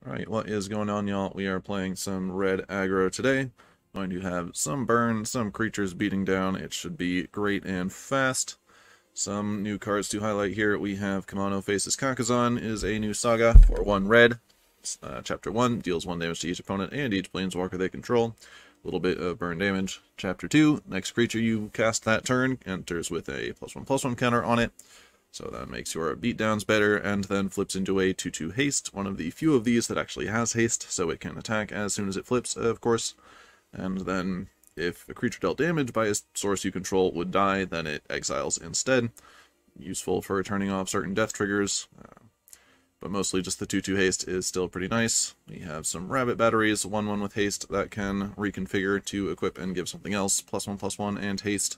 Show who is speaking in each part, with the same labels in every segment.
Speaker 1: Alright, what is going on, y'all? We are playing some red aggro today. Going to have some burn, some creatures beating down. It should be great and fast. Some new cards to highlight here. We have Kimono Faces Kakazan is a new saga for 1 red. Chapter 1 deals 1 damage to each opponent and each planeswalker they control. A little bit of burn damage. Chapter 2, next creature you cast that turn enters with a +1/+1 counter on it. So that makes your beatdowns better, and then flips into a 2/2 haste, one of the few of these that actually has haste, so it can attack as soon as it flips, of course. And then, if a creature dealt damage by a source you control would die, then it exiles instead. Useful for turning off certain death triggers, but mostly just the 2/2 haste is still pretty nice. We have some rabbit batteries, 1/1 with haste that can reconfigure to equip and give something else, +1/+1 and haste.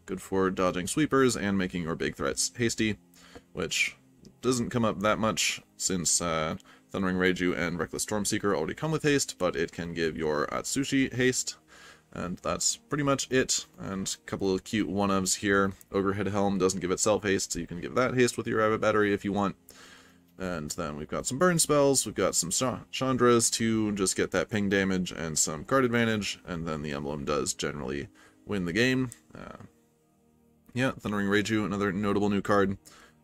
Speaker 1: Good for dodging sweepers and making your big threats hasty, which doesn't come up that much since Thundering Reiju and Reckless Stormseeker already come with haste, but it can give your Atsushi haste, and that's pretty much it. And a couple of cute one-ofs here. Ogrehead Helm doesn't give itself haste, so you can give that haste with your Rabbit Battery if you want. And then we've got some burn spells, we've got some Chandras to just get that ping damage and some card advantage, and then the emblem does generally win the game. Yeah, Thundering Reiju, another notable new card.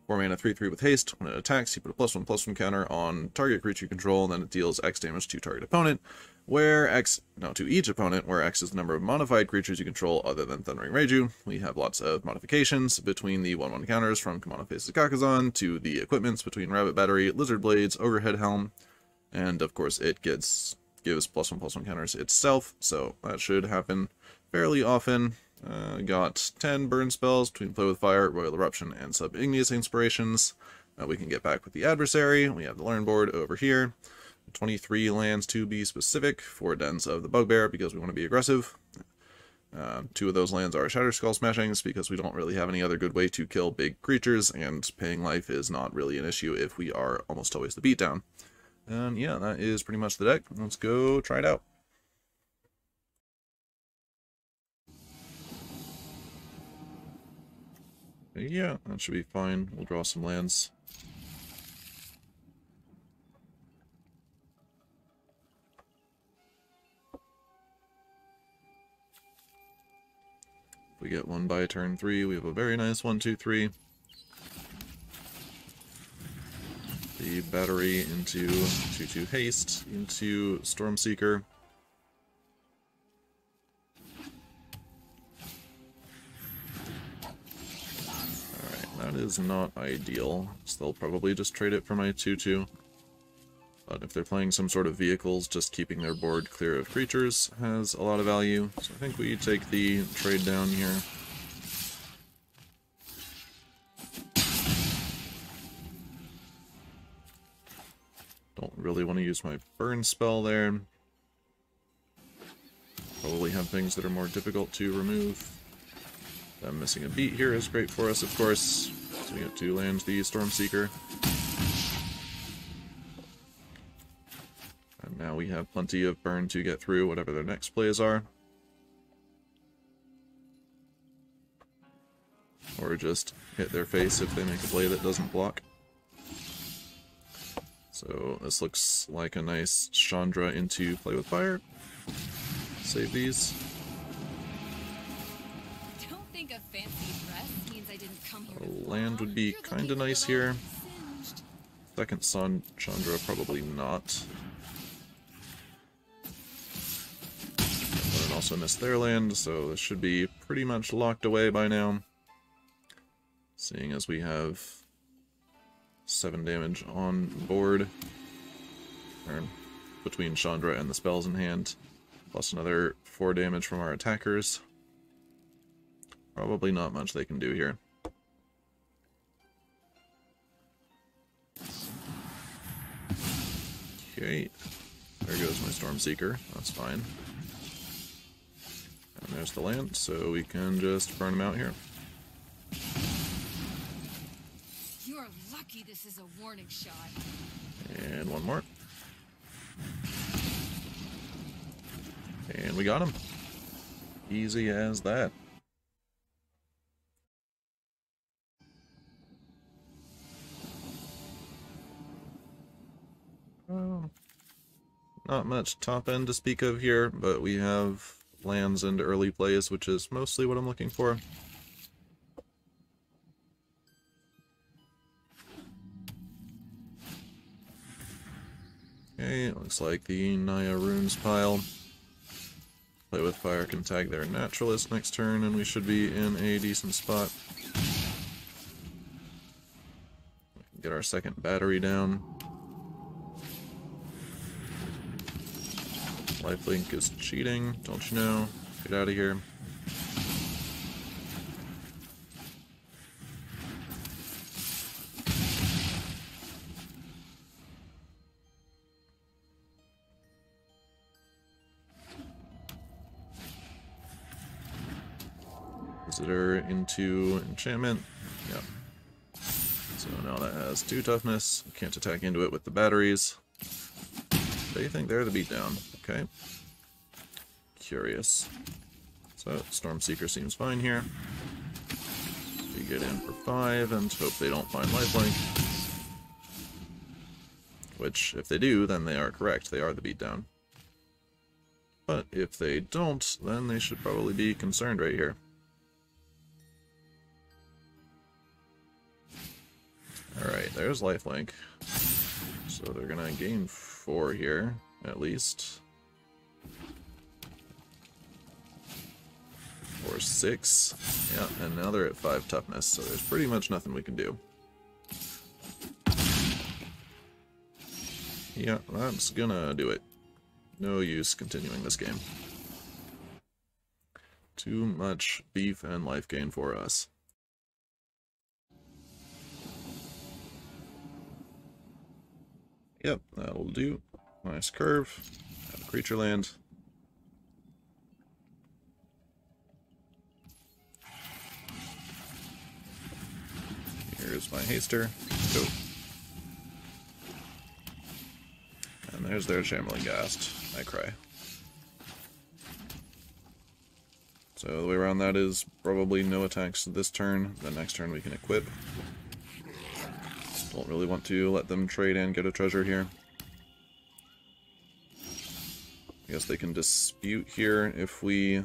Speaker 1: 4 mana, 3/3 with haste. When it attacks, you put a +1/+1 counter on target creature you control, and then it deals X damage to target opponent, to each opponent, where X is the number of modified creatures you control other than Thundering Reiju. We have lots of modifications between the 1/1 counters from Kimono Faces Kakazan to the equipments between Rabbit Battery, Lizard Blades, Ogrehead Helm, and of course it gives +1/+1 counters itself, so that should happen fairly often. Got 10 burn spells between Play with Fire, Royal Eruption, and Sub-Igneous Inspirations. We can get back with the Adversary. We have the Learn board over here. 23 lands to be specific, 4 Dens of the Bugbear because we want to be aggressive. 2 of those lands are Shatter Skull Smashings because we don't really have any other good way to kill big creatures, and paying life is not really an issue if we are almost always the beatdown. And yeah, that is pretty much the deck. Let's go try it out. Yeah, that should be fine. We'll draw some lands. If we get one by turn 3, we have a very nice 1/2/3. The battery into 2/2 haste, into Stormseeker. That is not ideal, so they'll probably just trade it for my 2/2. But if they're playing some sort of vehicles, just keeping their board clear of creatures has a lot of value. So I think we take the trade down here. Don't really want to use my burn spell there. Probably have things that are more difficult to remove. Them missing a beat here is great for us, of course. So we get to land the Stormseeker. And now we have plenty of burn to get through whatever their next plays are. Or just hit their face if they make a play that doesn't block. So this looks like a nice Chandra into Play with Fire. Save these.
Speaker 2: A fancy dress means I didn't come here to
Speaker 1: land would be kinda nice here. Second Chandra, probably not. And also missed their land, so this should be pretty much locked away by now. Seeing as we have 7 damage on board, or between Chandra and the spells in hand, plus another 4 damage from our attackers. Probably not much they can do here. Okay, there goes my Stormseeker, that's fine. And there's the land, so we can just burn them out here.
Speaker 2: You're lucky this is a warning shot.
Speaker 1: And one more. And we got him. Easy as that. Not much top end to speak of here, but we have lands and early plays, which is mostly what I'm looking for. Okay, it looks like the Naya Runes pile. Play with Fire can tag their Naturalist next turn, and we should be in a decent spot. We can get our second battery down. Lifelink is cheating, don't you know? Get out of here. Visitor into enchantment. Yep. So now that has 2 toughness. Can't attack into it with the batteries. They think they're the beatdown. Okay. Curious. So Stormseeker seems fine here. We get in for 5 and hope they don't find lifelink. Which, if they do, then they are correct. They are the beatdown. But if they don't, then they should probably be concerned right here. Alright, there's lifelink. So they're gonna gain 4 here, at least. Or 6. Yeah, and now they're at 5 toughness, so there's pretty much nothing we can do. Yeah, that's gonna do it. No use continuing this game. Too much beef and life gain for us. Yep, that'll do. Nice curve. Have a creature land. Here's my haster. Go. And there's their Shambling Ghast. I cry. So the way around that is probably no attacks this turn. The next turn we can equip. Don't really want to let them trade and get a treasure here. I guess they can dispute here if we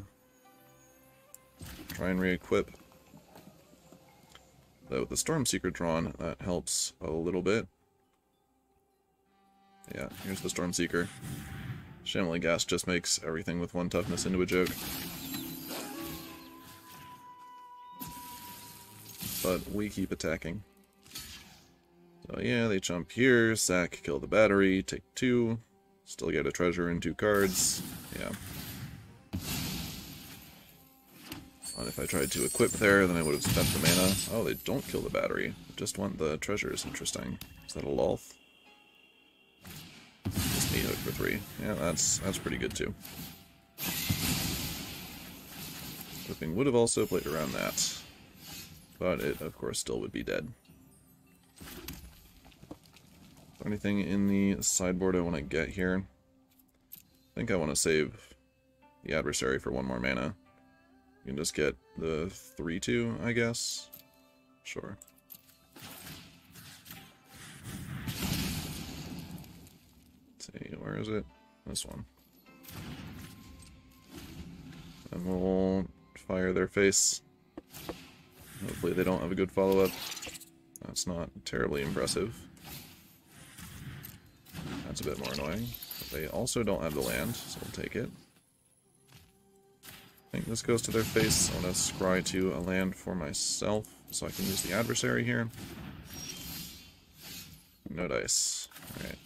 Speaker 1: try and re-equip. Though with the Stormseeker drawn, that helps a little bit. Yeah, here's the Stormseeker. Shambling Ghast just makes everything with 1 toughness into a joke. But we keep attacking. So yeah, they jump here, sack, kill the battery, take 2, still get a treasure and 2 cards. Yeah. And if I tried to equip there, then I would have spent the mana. Oh, they don't kill the battery. Just want the treasures. Interesting. Is that a Lolth? Just me hook for 3. Yeah, that's pretty good too. Equipping would have also played around that. But it, of course, still would be dead. Anything in the sideboard I want to get here? I think I want to save the adversary for 1 more mana. You can just get the 3/2, I guess. Sure. Let's see, where is it? This one. And we'll fire their face. Hopefully they don't have a good follow-up. That's not terribly impressive. That's a bit more annoying. But they also don't have the land, so we'll take it. I think this goes to their face. I want to scry to a land for myself, so I can use the adversary here. No dice. Alright.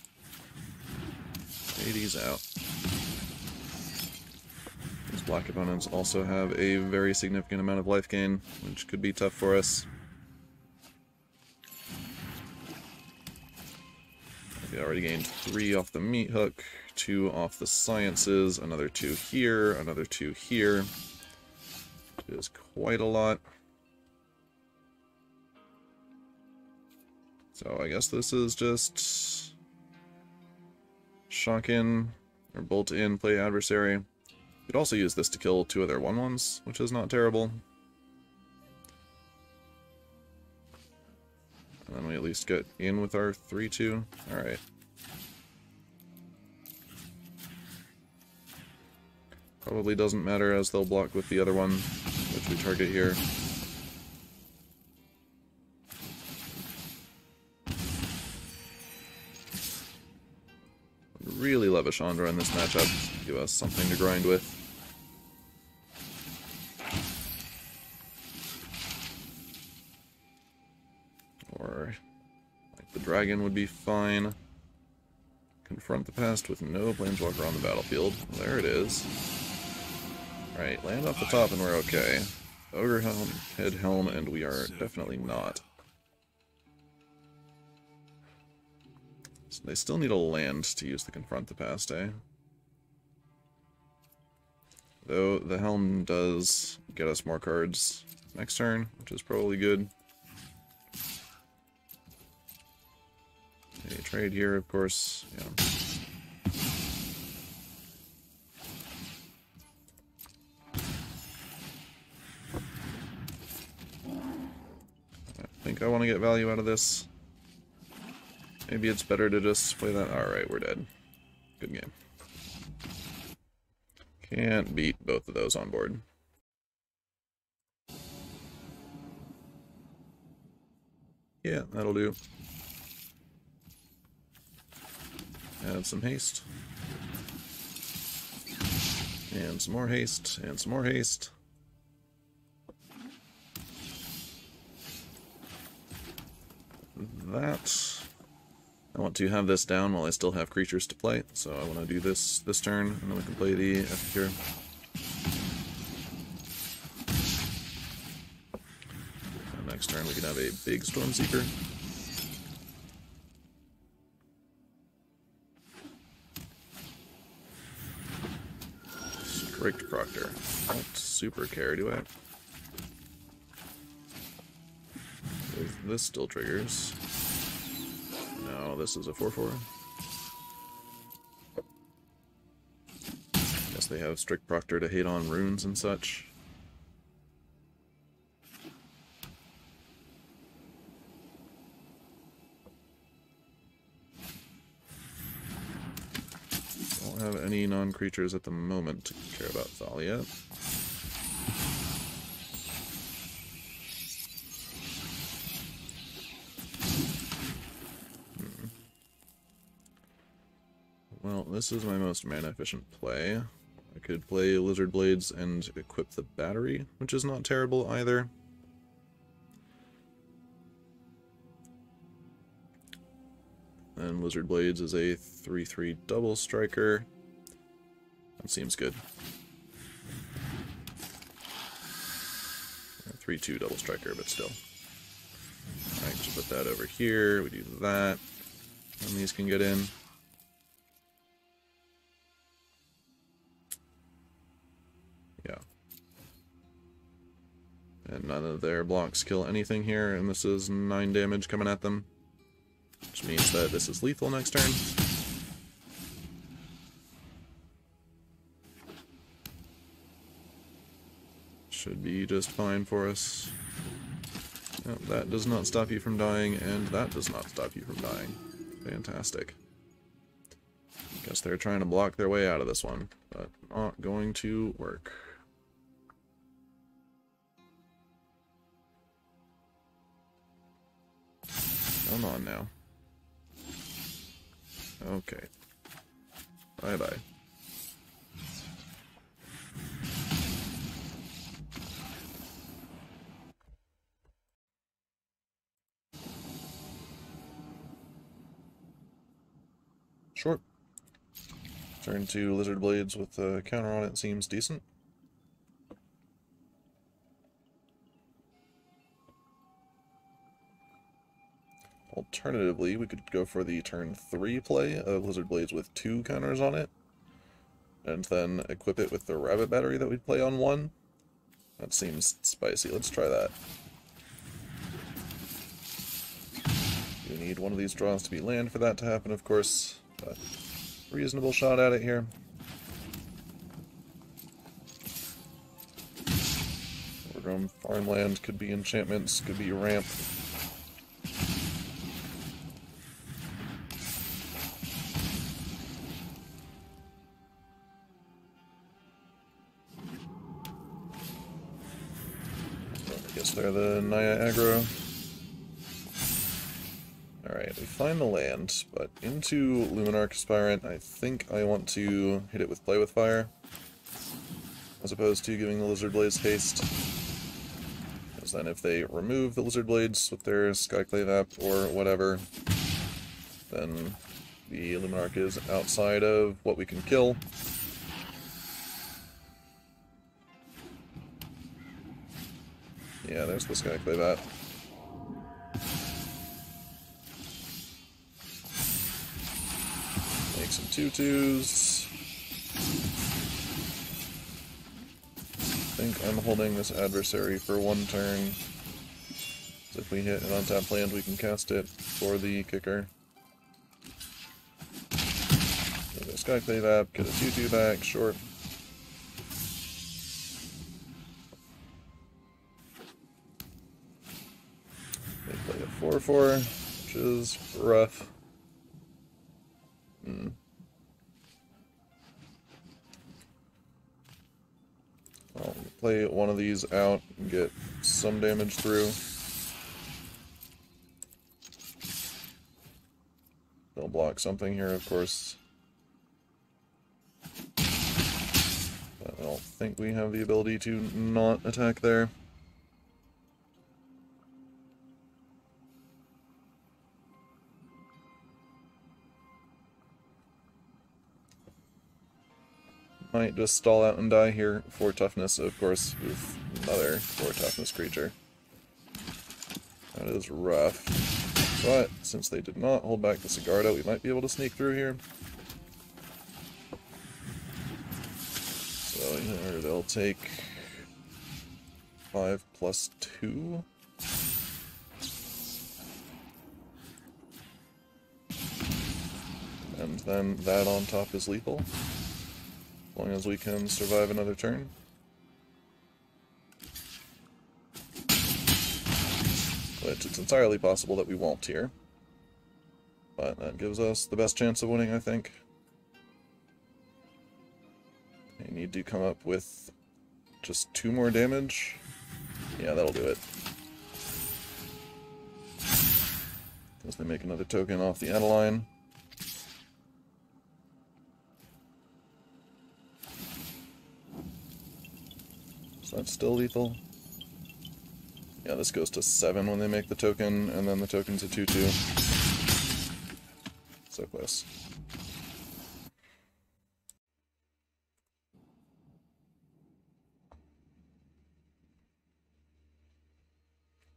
Speaker 1: These out. These black opponents also have a very significant amount of life gain, which could be tough for us. We already gained 3 off the meat hook, 2 off the sciences, another 2 here, another 2 here. It is quite a lot. So I guess this is just shock in, or bolt in, play adversary. You could also use this to kill 2 of their 1/1s, which is not terrible. And then we at least get in with our 3/2. Alright. Probably doesn't matter as they'll block with the other one, which we target here. Really love a Chandra in this matchup. Give us something to grind with. Or, like, the dragon would be fine. Confront the past with no planeswalker on the battlefield. There it is. Right, land off the top and we're okay. Ogre Helm, Head Helm, and we are definitely not. So they still need a land to use the Confront the Past, eh? Though the Helm does get us more cards next turn, which is probably good. A trade here, of course, yeah. I think I want to get value out of this. Maybe it's better to just play that. Alright, we're dead. Good game. Can't beat both of those on board. Yeah, that'll do. Add some haste. And some more haste, and some more haste. That... I want to have this down while I still have creatures to play, so I want to do this turn, and then we can play the Epicure. And next turn we can have a big Stormseeker. Strict Proctor. Don't super care, do I? This still triggers. No, this is a 4/4. Guess they have Strict Proctor to hate on runes and such. Don't have any non-creatures at the moment to care about Thalia. Well, this is my most mana-efficient play. I could play Lizard Blades and equip the battery, which is not terrible either. And Lizard Blades is a 3/3 double striker. That seems good. 3/2 double striker, but still. Alright, just put that over here, we do that, and these can get in. Yeah. And none of their blocks kill anything here, and this is 9 damage coming at them. Which means that this is lethal next turn. Should be just fine for us. Yep, that does not stop you from dying, and that does not stop you from dying. Fantastic. Guess they're trying to block their way out of this one, but not going to work. Come on now. Okay. Bye-bye. Short. Turn to Lizard Blades with a counter on it seems decent. Alternatively, we could go for the turn 3 play of Lizard Blades with 2 counters on it, and then equip it with the Rabbit Battery that we'd play on 1. That seems spicy. Let's try that. You need one of these draws to be land for that to happen, of course, but reasonable shot at it here. Overgrown farmland could be enchantments, could be ramp. guess they're the Naya aggro. Alright, we find the land, but into Luminarch Aspirant, I think I want to hit it with Play with Fire, as opposed to giving the Lizard Blades haste. Because then if they remove the Lizard Blades with their Skyclave app or whatever, then the Luminarch is outside of what we can kill. Yeah, there's the Skyclave app. Make some 2/2s. I think I'm holding this adversary for one turn. So if we hit an untapped land, we can cast it for the kicker. Get a Skyclave app, get a 2/2 back, short. They play a 4/4, which is rough. I'll play one of these out and get some damage through. They'll block something here, of course. But I don't think we have the ability to not attack there. Might just stall out and die here for toughness, of course, with another 4 toughness creature. That is rough. But since they did not hold back the Sigarda, we might be able to sneak through here. So here they'll take 5 + 2. And then that on top is lethal. As long as we can survive another turn. Which it's entirely possible that we won't here. But that gives us the best chance of winning, I think. They need to come up with just 2 more damage. Yeah, that'll do it. As they make another token off the Adeline. So that's still lethal. Yeah, this goes to 7 when they make the token, and then the token's a 2/2. So close.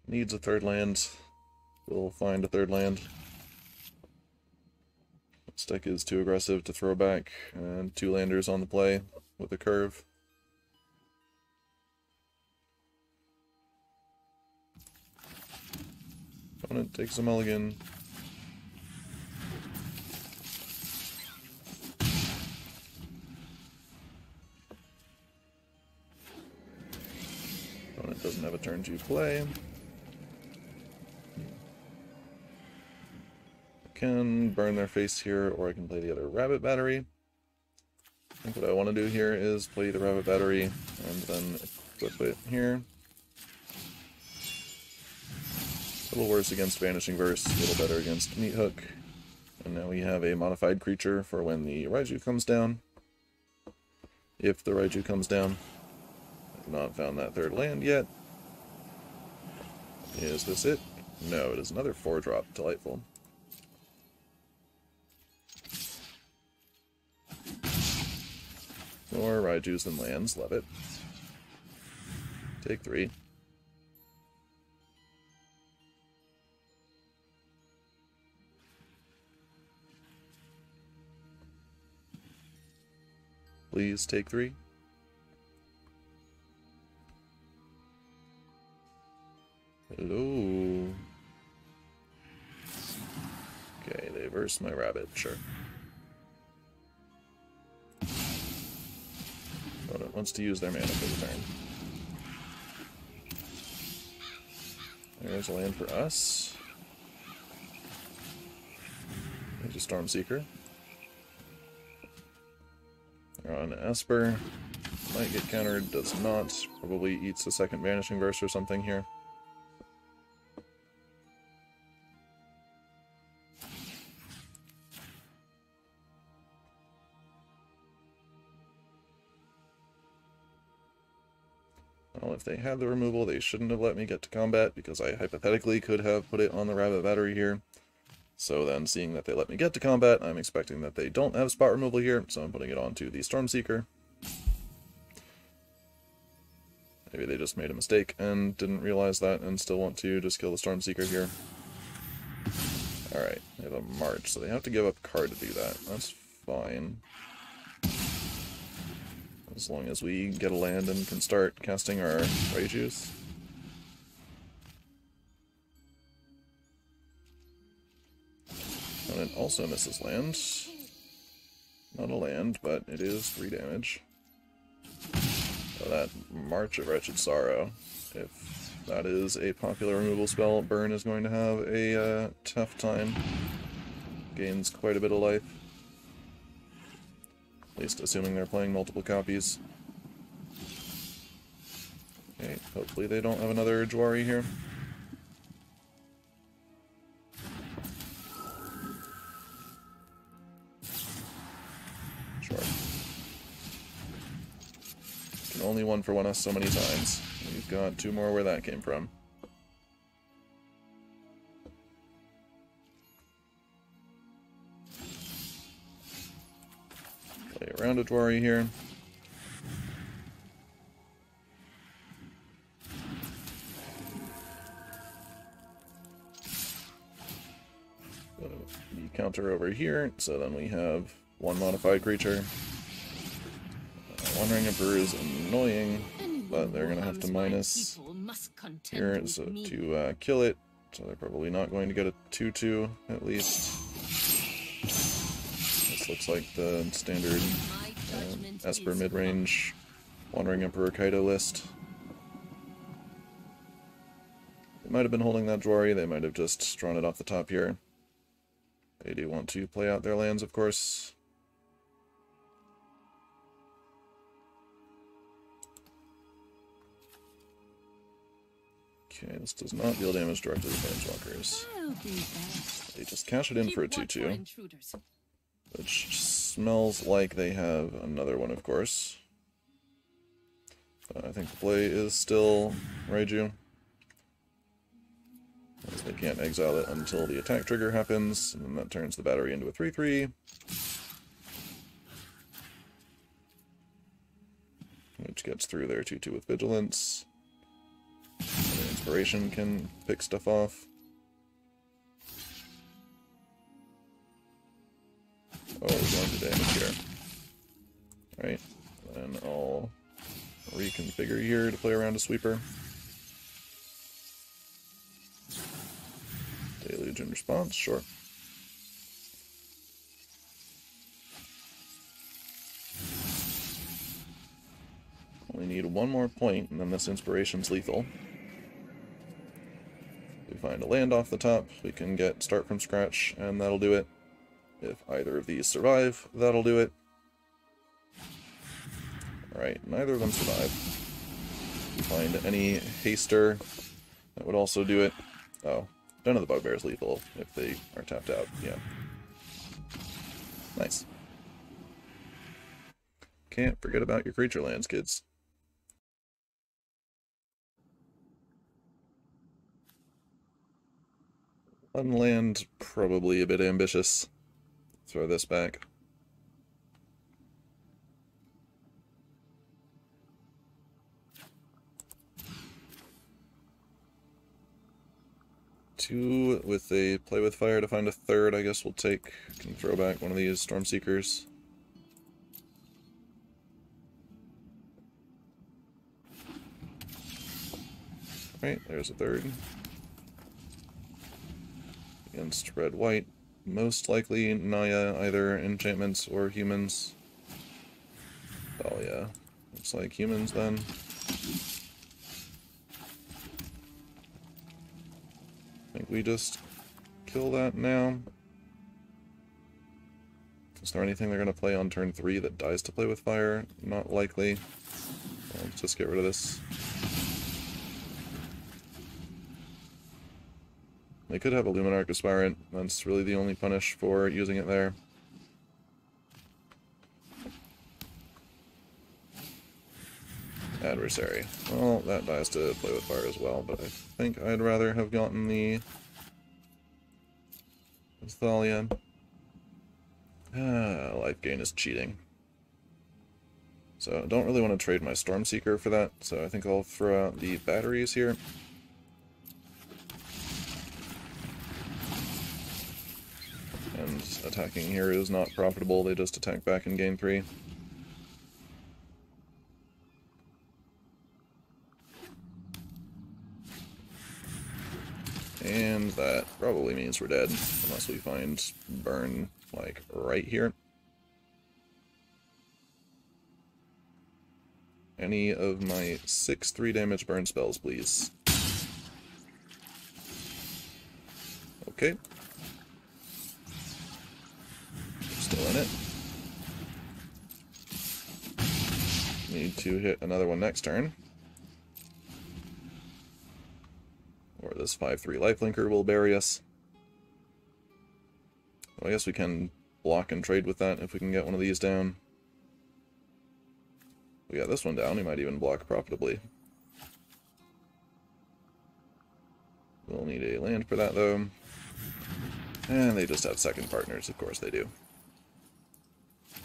Speaker 1: Needs a 3rd land. We'll find a 3rd land. This deck is too aggressive to throw back, and 2 landers on the play with a curve. Opponent takes a mulligan. Opponent doesn't have a turn to play. I can burn their face here, or I can play the other Rabbit Battery. I think what I want to do here is play the Rabbit Battery and then equip it here. A little worse against Vanishing Verse, a little better against Meat Hook. And now we have a modified creature for when the Raiju comes down. If the Raiju comes down. I've not found that 3rd land yet. Is this it? No, it is another 4-drop. Delightful. More Raijus than lands, love it. Take 3. Please take 3. Hello. Okay, they verse my rabbit, sure. Opponent wants to use their mana for the turn. There's a land for us. There's a Stormseeker. They're on Esper. Might get countered, does not. Probably eats a second Vanishing Verse or something here. Well, if they had the removal, they shouldn't have let me get to combat, because I hypothetically could have put it on the Rabbit Battery here. So then, seeing that they let me get to combat, I'm expecting that they don't have spot removal here, so I'm putting it onto the Stormseeker. Maybe they just made a mistake and didn't realize that and still want to just kill the Stormseeker here. Alright, they have a March, so they have to give up a card to do that. That's fine. As long as we get a land and can start casting our Raijus. And it also misses land. Not a land, but it is 3 damage. So that March of Wretched Sorrow, if that is a popular removal spell, Burn is going to have a tough time. Gains quite a bit of life. At least assuming they're playing multiple copies. Okay, hopefully they don't have another Jwari here. Sure. Can only 1-for-1 us so many times. We've got 2 more where that came from. Play around a Jwari here. The counter over here, so then we have 1 modified creature. Wandering Emperor is annoying, but they're going to have to minus here to kill it, so they're probably not going to get a 2/2 at least. This looks like the standard Esper Midrange Wandering Emperor Kaido list. They might have been holding that Jwari, they might have just drawn it off the top here. They do want to play out their lands, of course. Okay, this does not deal damage directly to Planeswalkers. They just cash it in for a 2/2. Which smells like they have another one, of course. But I think the play is still Raiju. As they can't exile it until the attack trigger happens, and then that turns the battery into a 3/3. Which gets through their 2/2 with Vigilance. And Inspiration can pick stuff off. Oh, we're going to damage here. Alright, then I'll reconfigure here to play around a sweeper. Deluge in response, sure. Only need 1 more point, and then this Inspiration's lethal. If we find a land off the top, we can get Start from Scratch, and that'll do it. If either of these survive, that'll do it. Alright, neither of them survive. If we find any Haster, that would also do it. Oh, none of the Bugbear's lethal if they are tapped out, yeah. Nice. Can't forget about your creature lands, kids. One land, probably a bit ambitious. Throw this back. Two with a play with fire to find a third, I guess we'll take. Can throw back one of these Stormseekers. Right, there's a third. Against red-white. Most likely Naya, either enchantments or humans. Oh yeah, looks like humans then. I think we just kill that now. Is there anything they're going to play on turn 3 that dies to play with fire? Not likely. Well, let's just get rid of this. They could have a Luminarch Aspirant. That's really the only punish for using it there. Adversary. Well, that dies to play with fire as well, but I think I'd rather have gotten the Thalia. Life gain is cheating. So I don't really want to trade my Stormseeker for that, so I think I'll throw out the batteries here. And attacking here is not profitable, they just attack back and gain 3. And that probably means we're dead, unless we find burn, like, right here. Any of my 6 3-damage burn spells, please. Okay. Still in it. Need to hit another one next turn. Or this 5/3 lifelinker will bury us. Well, I guess we can block and trade with that if we can get one of these down. We got this one down, we might even block profitably. We'll need a land for that, though. And they just have second partners, of course they do.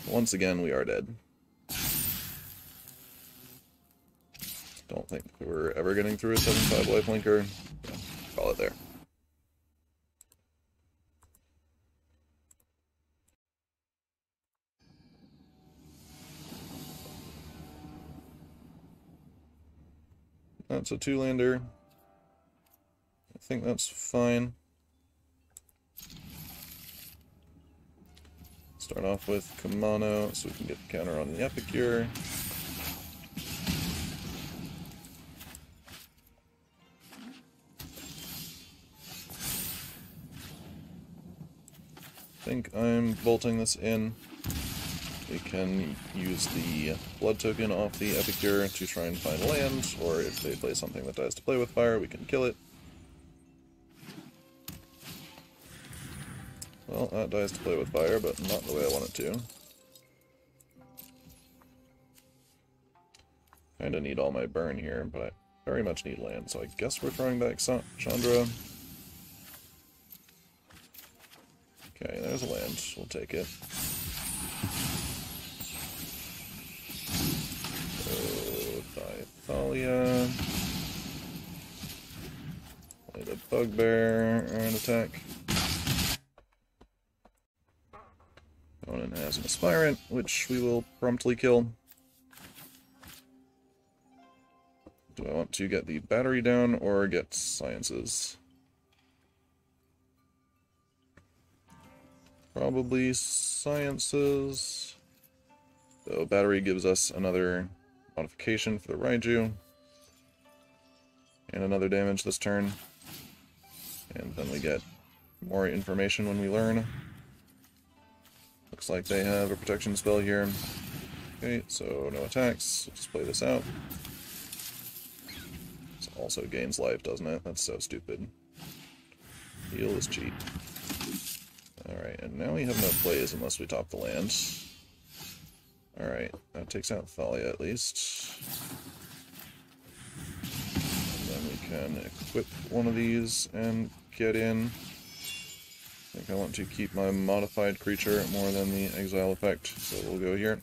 Speaker 1: Once again, we are dead. Don't think we're ever getting through a 7/5 lifelinker. Yeah, call it there. That's a 2-lander. I think that's fine. Start off with Kamano so we can get the counter on the Epicure. I think I'm bolting this in. We can use the blood token off the Epicure to try and find land, or if they play something that dies to play with fire, we can kill it. Well, that dies to play with fire, but not the way I want it to. Kinda need all my burn here, but I very much need land, so I guess we're throwing back Chandra. Okay, there's a land. We'll take it. Thalia. Play the Bugbear and attack. Opponent has an Aspirant, which we will promptly kill. Do I want to get the battery down or get Sciences? Probably Sciences. So battery gives us another modification for the Raiju. And another damage this turn. And then we get more information when we learn. Looks like they have a protection spell here. Okay, so no attacks. Let's just play this out. This also gains life, doesn't it? That's so stupid. Heal is cheap. Alright, and now we have no plays unless we top the land. Alright, that takes out Thalia at least. And then we can equip one of these and get in. I think I want to keep my modified creature more than the exile effect, so we'll go here.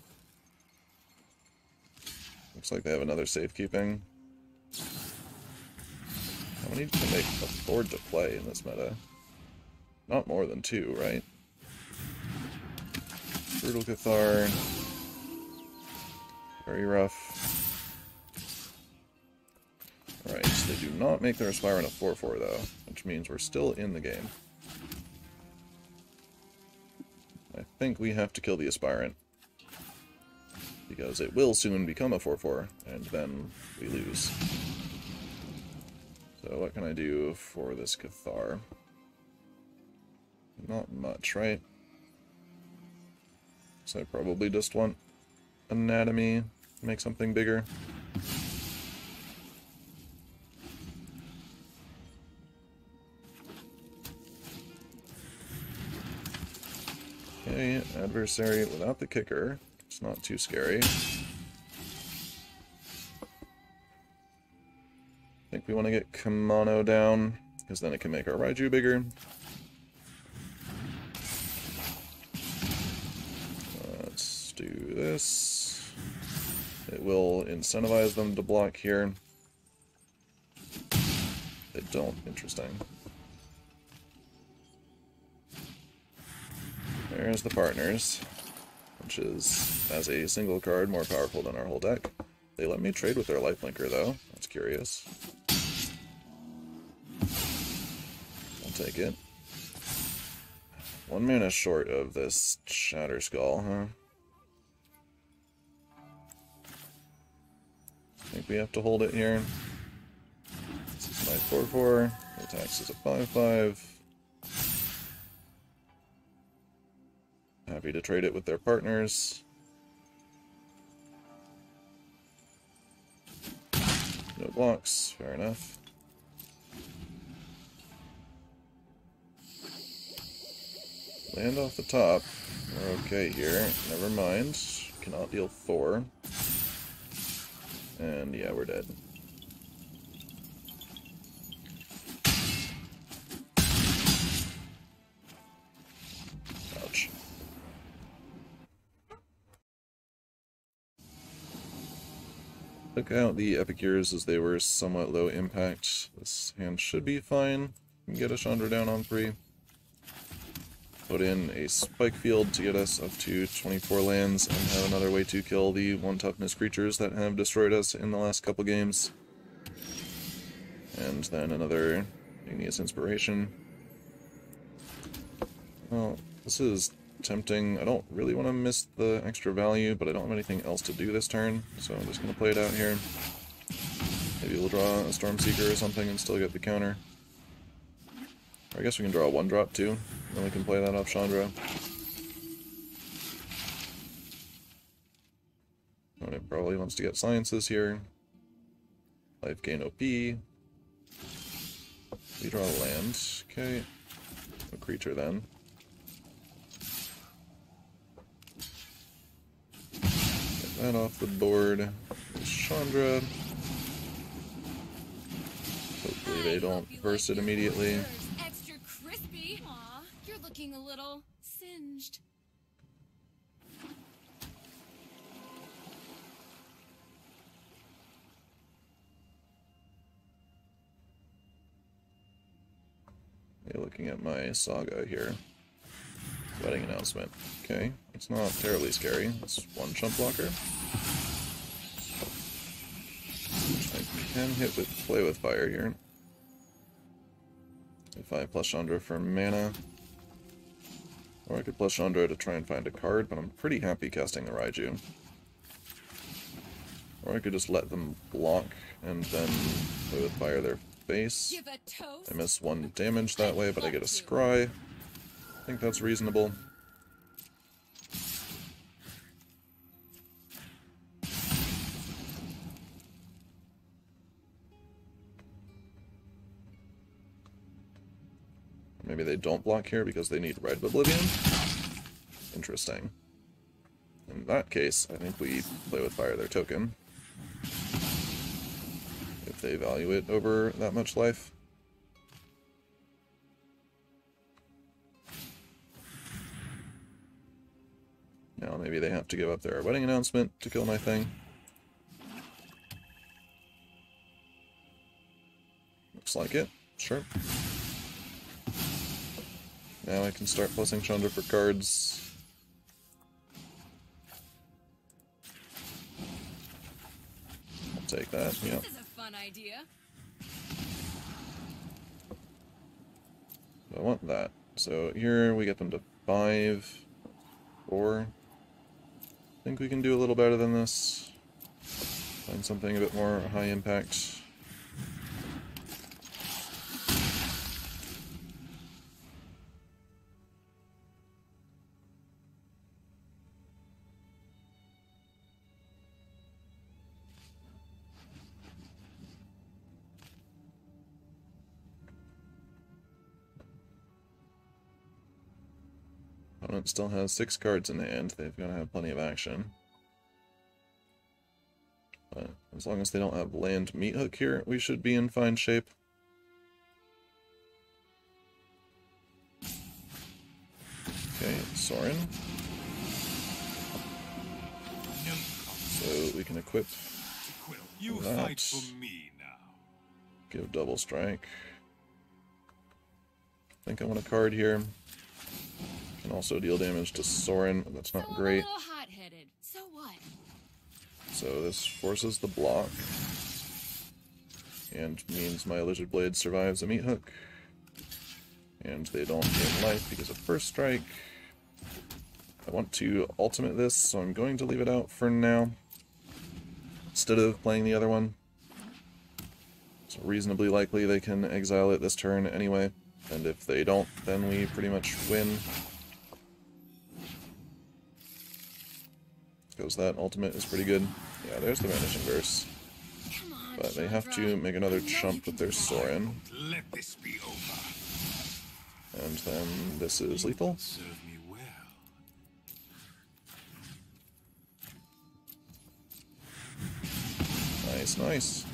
Speaker 1: Looks like they have another safekeeping. How many can they afford to play in this meta? Not more than 2, right? Brutal Cathar. Very rough. Alright, so they do not make their Aspirant a 4/4 though, which means we're still in the game. I think we have to kill the Aspirant, because it will soon become a 4/4, and then we lose. So what can I do for this Cathar? Not much, right? So I probably just want anatomy, make something bigger. Okay, adversary without the kicker. It's not too scary. I think we want to get Kimono down, because then it can make our Raiju bigger. Let's do this. It will incentivize them to block here. They don't. Interesting. There's the partners, which is, as a single card, more powerful than our whole deck. They let me trade with their lifelinker, though. That's curious. I'll take it. 1 mana short of this Shatter Skull, huh? I think we have to hold it here. This is my 4/4. Attacks is a 5/5. Happy to trade it with their partners. No blocks, fair enough. Land off the top. We're okay here. Never mind. Cannot deal 4. And yeah, we're dead. Ouch. Took out the Epicures as they were somewhat low impact. This hand should be fine. We can get a Chandra down on 3. Put in a Spike Field to get us up to 24 lands and have another way to kill the 1 toughness creatures that have destroyed us in the last couple games. And then another Igneous Inspiration. Well, this is tempting. I don't really want to miss the extra value, but I don't have anything else to do this turn, so I'm just going to play it out here. Maybe we'll draw a Stormseeker or something and still get the counter. Or I guess we can draw a 1-drop too, then we can play that off Chandra. Opponent probably wants to get Sciences here. Life gain OP. We draw a land. Okay. No creature then. Get that off the board. There's Chandra. Hopefully they don't burst it immediately.
Speaker 2: Extra crispy. Aw, you're looking a little singed.
Speaker 1: Okay, looking at my saga here. Wedding announcement. Okay, it's not terribly scary. It's 1 chump blocker. I can hit with play with fire here. If I plus Chandra for mana. Or I could plus Chandra to try and find a card, but I'm pretty happy casting the Raiju. Or I could just let them block and then play with fire their face.
Speaker 2: Give a toast.
Speaker 1: I miss 1 damage that way, but I get a scry. I think that's reasonable. Maybe they don't block here because they need Red Oblivion? Interesting. In that case, I think we play with fire their token. If they value it over that much life. Now maybe they have to give up their wedding announcement to kill my thing. Looks like it. Sure. Now I can start plussing Chandra for cards. I'll take that, yeah.
Speaker 2: This is a fun idea.
Speaker 1: I want that. So here we get them to 5, 4. I think we can do a little better than this. Find something a bit more high impact. opponent still has 6 cards in hand. They've got to have plenty of action. But as long as they don't have land meat hook here, we should be in fine shape. Okay, Sorin. So we can equip
Speaker 3: You
Speaker 1: that.
Speaker 3: fight for me now.
Speaker 1: Give double strike. I think I want a card here. Can also deal damage to Sorin, but that's not great.
Speaker 2: I'm a little hot-headed. So what?
Speaker 1: So this forces the block. And means my Lizard Blade survives a meat hook. And they don't gain life because of first strike. I want to ultimate this, so I'm going to leave it out for now, instead of playing the other one. It's reasonably likely they can exile it this turn anyway, and if they don't, then we pretty much win. Because that ultimate is pretty good. Yeah, there's the Vanishing Verse.
Speaker 2: Come on,
Speaker 1: But they have
Speaker 2: Chandra.
Speaker 1: to make another chump with their Sorin.
Speaker 3: Let this be over.
Speaker 1: And then this is lethal.
Speaker 3: Serve me well.
Speaker 1: Nice, nice.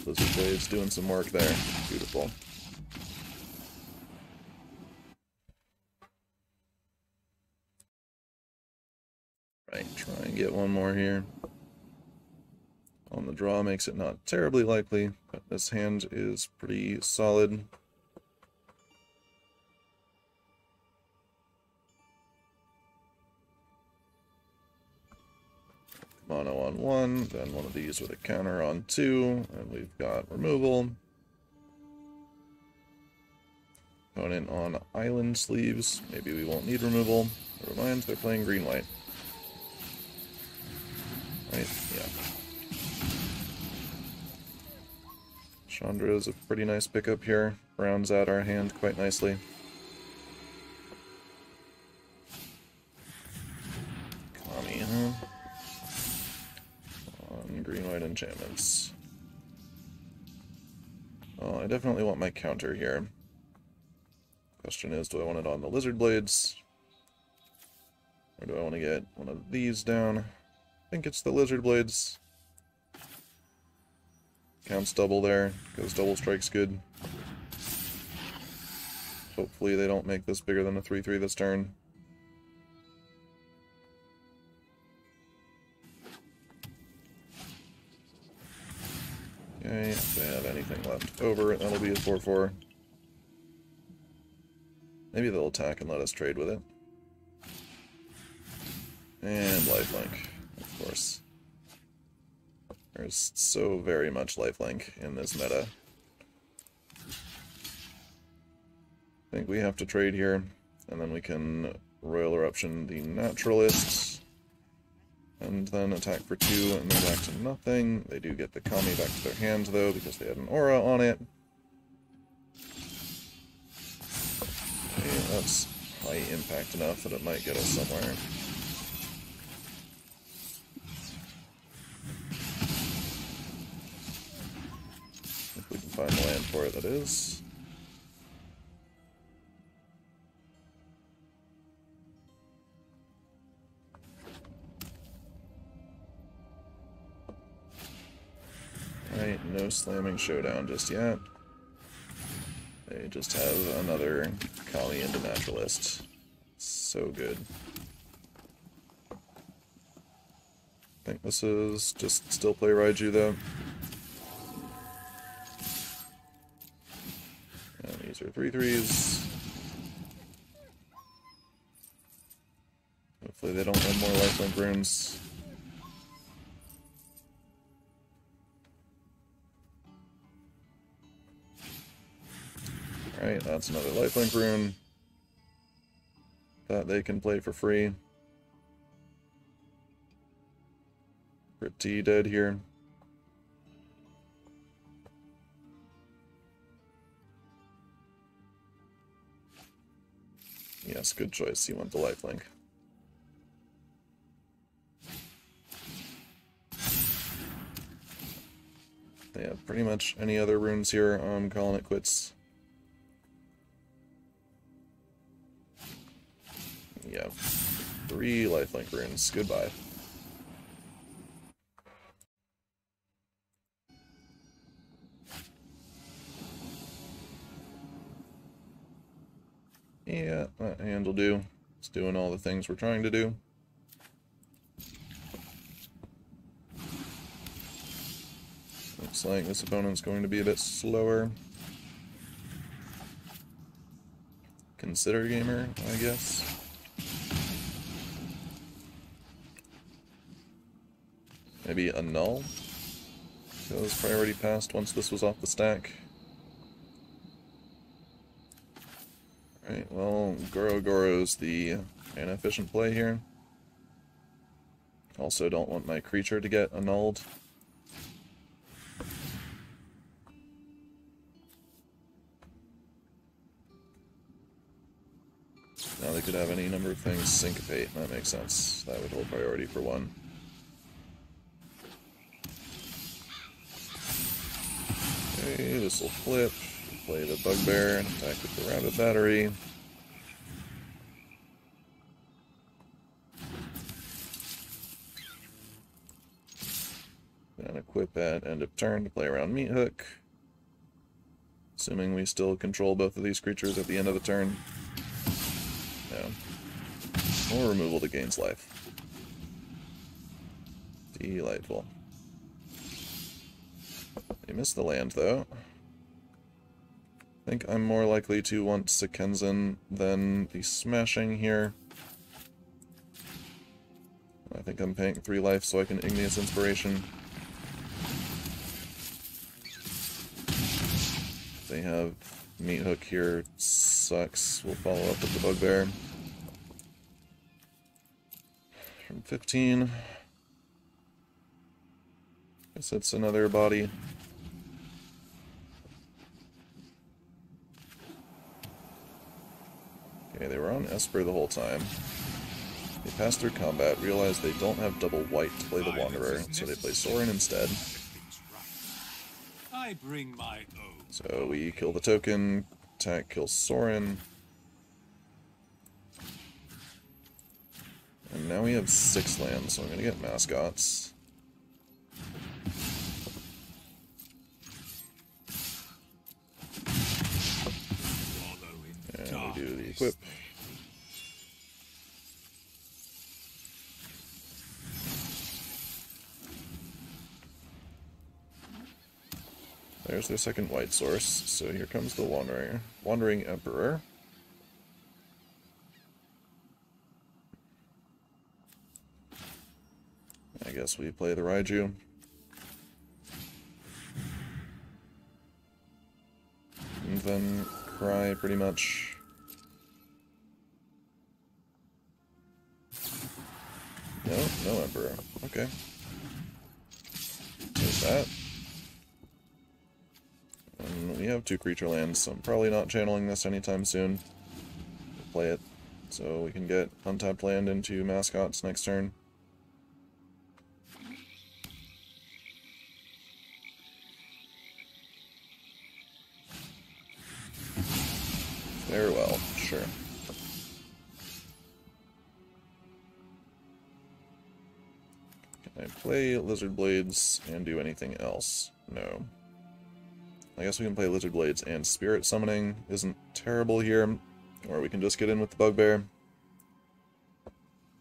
Speaker 1: Lizard Blade's doing some work there. Beautiful. Right, try and get one more here. On the draw makes it not terribly likely, but this hand is pretty solid. Mono on 1, then one of these with a counter on 2, and we've got removal. Opponent on island sleeves. Maybe we won't need removal. Never mind, they're playing green-white. Right, yeah. Chandra is a pretty nice pickup here. Rounds out our hand quite nicely. Kami, huh? On green-white enchantments. Oh, I definitely want my counter here. Question is, do I want it on the Lizard Blades? Or do I want to get one of these down? I think it's the Lizard Blades. Counts double there, because double strike's good. Hopefully they don't make this bigger than a 3/3 this turn. Okay, if they have anything left over, that'll be a 4/4. Maybe they'll attack and let us trade with it. And lifelink, of course. There's so very much lifelink in this meta. I think we have to trade here, and then we can Royal Eruption the Naturalist, and then attack for 2, and they're back to nothing. They do get the Kami back to their hand, though, because they had an aura on it. Okay, that's high impact enough that it might get us somewhere. If we can find the land for it, that is. Alright, no slamming showdown just yet. They just have another Kami into Naturalist. So good. I think this is just still play Raiju though. And these are 3/3s. Hopefully they don't have more lifelink runes. Alright, that's another lifelink rune that they can play for free. Pretty dead here. Yes, good choice. You want the lifelink. They have pretty much any other runes here. I'm calling it quits. 3 lifelink runes. Goodbye. Yeah, that hand will do. It's doing all the things we're trying to do. Looks like this opponent's going to be a bit slower. Consider gamer, I guess. Maybe a null? Goes priority passed once this was off the stack. Alright, well, Goro's the inefficient play here. Also don't want my creature to get annulled. Now they could have any number of things syncopate, that makes sense. That would hold priority for one. Okay, this will flip. Play the Bugbear and attack with the Rabbit Battery. Then equip at end of turn to play around Meat Hook. Assuming we still control both of these creatures at the end of the turn. No. More removal that gains life. Delightful. They missed the land, though. I think I'm more likely to want Sekenzan than the smashing here. I think I'm paying 3 life so I can Igneous Inspiration. They have Meat Hook here. Sucks. We'll follow up with the Bugbear. From 15. Guess it's another body. Okay, they were on Esper the whole time. They passed through combat, realized they don't have double white to play the Wanderer, so they play Sorin instead.
Speaker 3: I bring my own.
Speaker 1: So we kill the token, attack kills Sorin. And now we have 6 lands, so I'm gonna get mascots. And we do the equip. There's their second white source, so here comes the Wandering Emperor. I guess we play the Raiju. And then cry, pretty much. No Emperor. Okay. There's that. And we have 2 creature lands, so I'm probably not channeling this anytime soon. We'll play it, so we can get untapped land into mascots next turn. Very well, sure. Can I play Lizard Blades and do anything else? No. I guess we can play Lizard Blades and Spirit Summoning isn't terrible here, or we can just get in with the Bugbear. I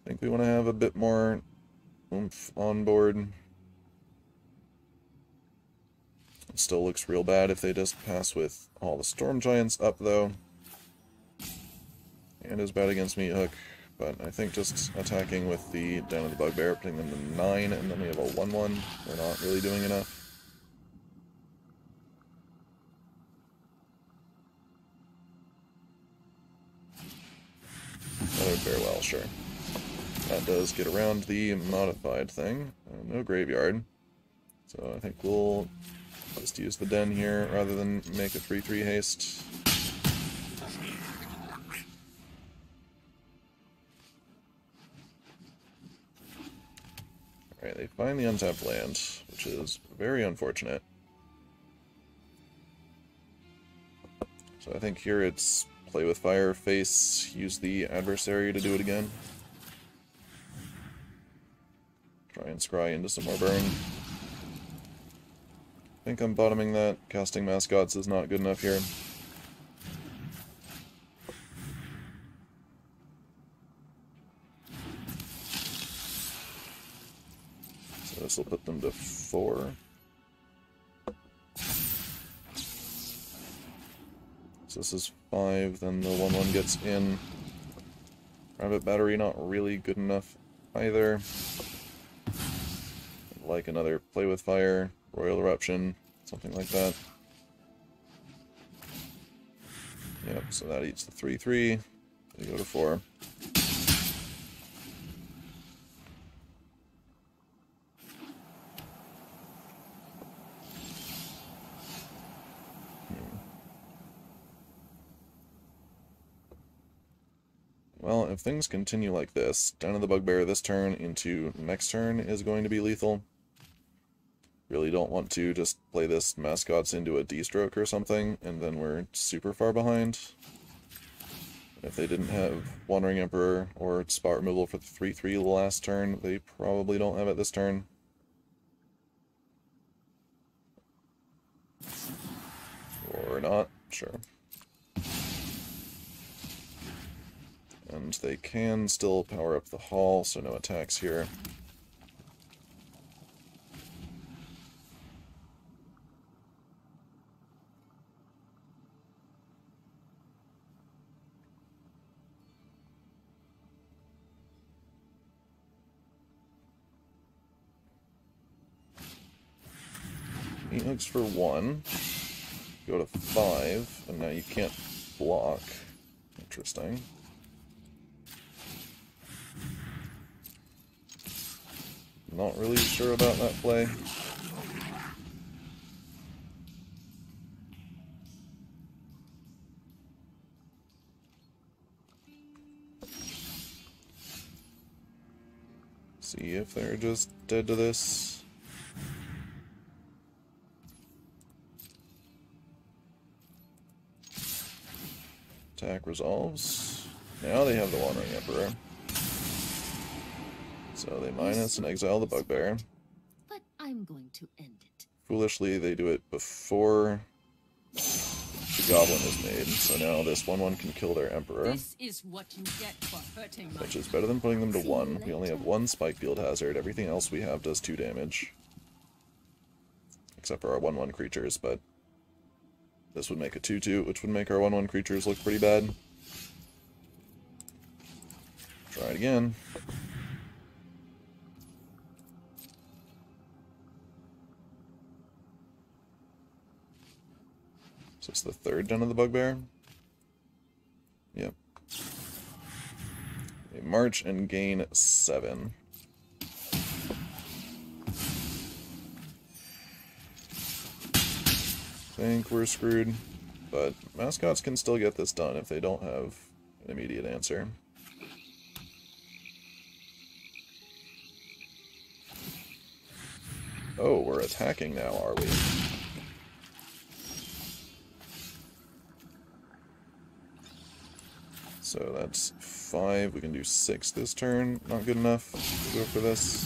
Speaker 1: think we want to have a bit more oomph on board. It still looks real bad if they just pass with all the Storm Giants up, though. And is bad against Meat Hook, but I think just attacking with the down of the Bugbear, putting them to 9, and then we have a 1/1, we're not really doing enough. Another farewell, sure. That does get around the modified thing. No graveyard. So I think we'll just use the den here rather than make a 3/3 haste. Alright, they find the untapped land, which is very unfortunate. So I think here it's play with fire, face, use the adversary to do it again. Try and scry into some more burn. I think I'm bottoming that. Casting Mascots is not good enough here. So this will put them to 4. So this is 5, then the 1/1 gets in. Rabbit Battery not really good enough either. I'd like another Play with Fire, Royal Eruption, something like that. Yep, so that eats the 3/3. They go to 4. Well, if things continue like this, down to the Bugbear this turn into next turn is going to be lethal. Really don't want to just play this Mascots into a D-stroke or something, and then we're super far behind. If they didn't have Wandering Emperor or spot removal for the 3/3 last turn, they probably don't have it this turn. Or not, sure. And they can still power up the hall, so no attacks here. He hooks for 1. Go to 5, and now you can't block. Interesting. Not really sure about that play. See if they're just dead to this. Attack resolves. Now they have the Wandering Emperor. So they minus and exile the Bugbear.
Speaker 2: But I'm going to end it.
Speaker 1: Foolishly, they do it before the Goblin is made, so now this 1/1 can kill their Emperor.
Speaker 2: This is what you get for hurting my...
Speaker 1: Which is better than putting them to 1. We only have 1 Spike Field Hazard. Everything else we have does 2 damage. Except for our 1/1 creatures, but this would make a 2/2, which would make our 1/1 creatures look pretty bad. Try it again. So it's the 3rd Den of the Bugbear? Yep. They march and gain 7. Think we're screwed, but Mascots can still get this done if they don't have an immediate answer. Oh, we're attacking now, are we? So that's 5. We can do 6 this turn. Not good enough. We'll go for this.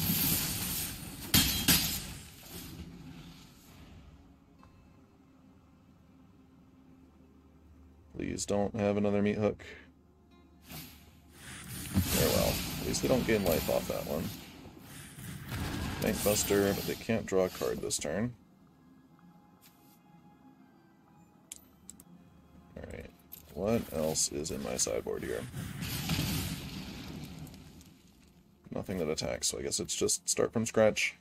Speaker 1: Please don't have another meat hook. Very well. At least they don't gain life off that one. Bankbuster, but they can't draw a card this turn. Alright. What else is in my sideboard here? Nothing that attacks, so I guess it's just start from scratch.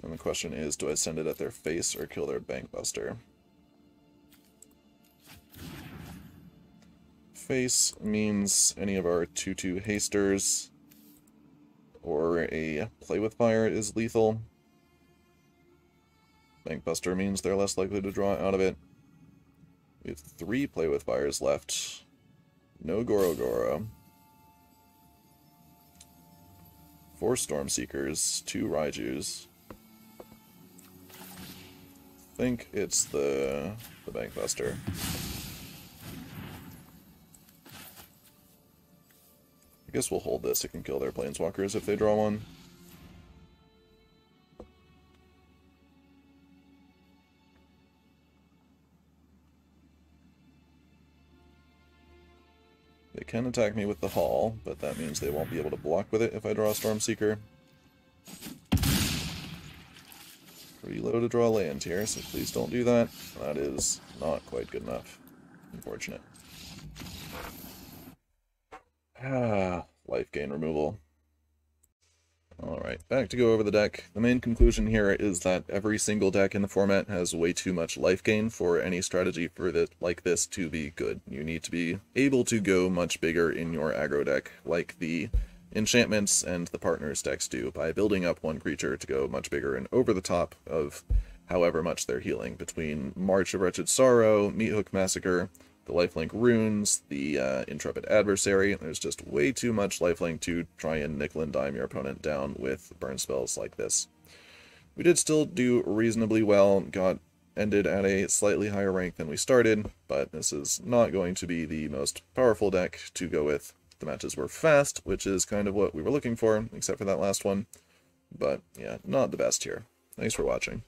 Speaker 1: And the question is, do I send it at their face or kill their Bankbuster? Face means any of our 2/2 hasters or a Play with Fire is lethal. Bankbuster means they're less likely to draw out of it. We have 3 Play with Fires left. No Goro Goro. 4 Stormseekers, 2 Raijus. I think it's the Bankbuster. I guess we'll hold this. It can kill their planeswalkers if they draw one. They can attack me with the Hall, but that means they won't be able to block with it if I draw a Stormseeker. Pretty low to draw land here, so please don't do that. That is not quite good enough. Unfortunate. Life gain removal. Alright, back to go over the deck. The main conclusion here is that every single deck in the format has way too much life gain for any strategy for like this to be good. You need to be able to go much bigger in your aggro deck, like the enchantments and the partners decks do, by building up one creature to go much bigger and over the top of however much they're healing. Between March of Wretched Sorrow, Meathook Massacre, the Lifelink Runes, the Intrepid Adversary, there's just way too much lifelink to try and nickel and dime your opponent down with burn spells like this. We did still do reasonably well, ended at a slightly higher rank than we started, but this is not going to be the most powerful deck to go with. The matches were fast, which is kind of what we were looking for, except for that last one. But yeah, not the best here. Thanks for watching.